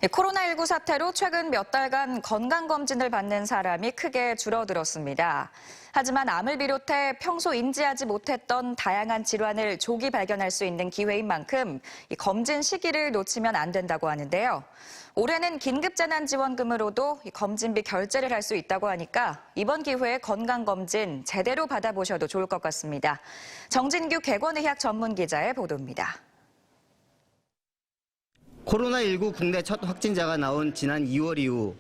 코로나19 사태로 최근 몇 달간 건강검진을 받는 사람이 크게 줄어들었습니다. 하지만 암을 비롯해 평소 인지하지 못했던 다양한 질환을 조기 발견할 수 있는 기회인 만큼 검진 시기를 놓치면 안 된다고 하는데요. 올해는 긴급재난지원금으로도 검진비 결제를 할 수 있다고 하니까 이번 기회에 건강검진 제대로 받아보셔도 좋을 것 같습니다. 정진규 객원의학 전문기자의 보도입니다. 코로나19 국내 첫 확진자가 나온 지난 2월 이후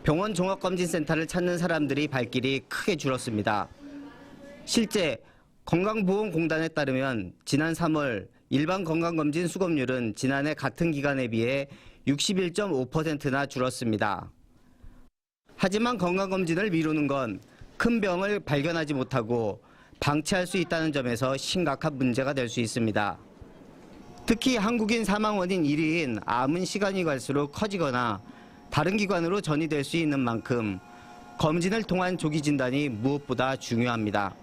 병원 종합검진센터를 찾는 사람들이 발길이 크게 줄었습니다. 실제 건강보험공단에 따르면 지난 3월 일반 건강검진 수검률은 지난해 같은 기간에 비해 61.5%나 줄었습니다. 하지만 건강검진을 미루는 건 큰 병을 발견하지 못하고 방치할 수 있다는 점에서 심각한 문제가 될 수 있습니다. 특히 한국인 사망 원인 1위인 암은 시간이 갈수록 커지거나 다른 기관으로 전이될 수 있는 만큼 검진을 통한 조기 진단이 무엇보다 중요합니다.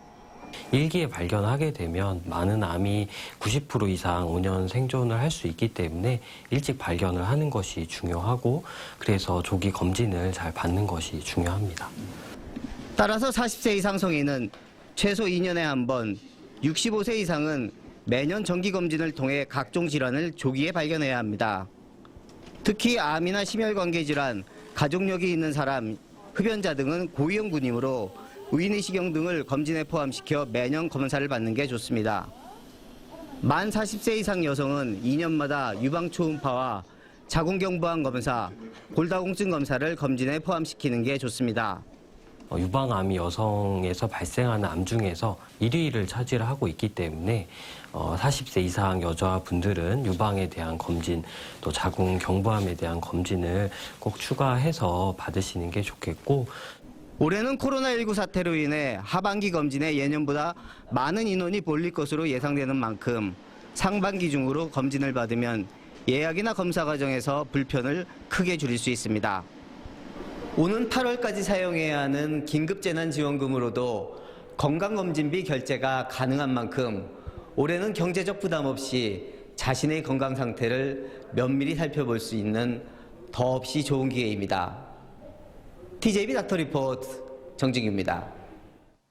일기에 발견하게 되면 많은 암이 90% 이상 5년 생존을 할 수 있기 때문에 일찍 발견을 하는 것이 중요하고 그래서 조기 검진을 잘 받는 것이 중요합니다. 따라서 40세 이상 성인은 최소 2년에 한 번, 65세 이상은 매년 정기검진을 통해 각종 질환을 조기에 발견해야 합니다. 특히 암이나 심혈관계 질환, 가족력이 있는 사람, 흡연자 등은 고위험군이므로 의인내시경 등을 검진에 포함시켜 매년 검사를 받는 게 좋습니다. 만 40세 이상 여성은 2년마다 유방초음파와 자궁경부암 검사, 골다공증 검사를 검진에 포함시키는 게 좋습니다. 유방암이 여성에서 발생하는 암 중에서 1위를 차지하고 있기 때문에 40세 이상 여자분들은 유방에 대한 검진, 또 자궁경부암에 대한 검진을 꼭 추가해서 받으시는 게 좋겠고, 올해는 코로나19 사태로 인해 하반기 검진에 예년보다 많은 인원이 몰릴 것으로 예상되는 만큼 상반기 중으로 검진을 받으면 예약이나 검사 과정에서 불편을 크게 줄일 수 있습니다. 오는 8월까지 사용해야 하는 긴급재난지원금으로도 건강검진비 결제가 가능한 만큼 올해는 경제적 부담 없이 자신의 건강 상태를 면밀히 살펴볼 수 있는 더없이 좋은 기회입니다. TJB 닥터 리포트 정진규입니다.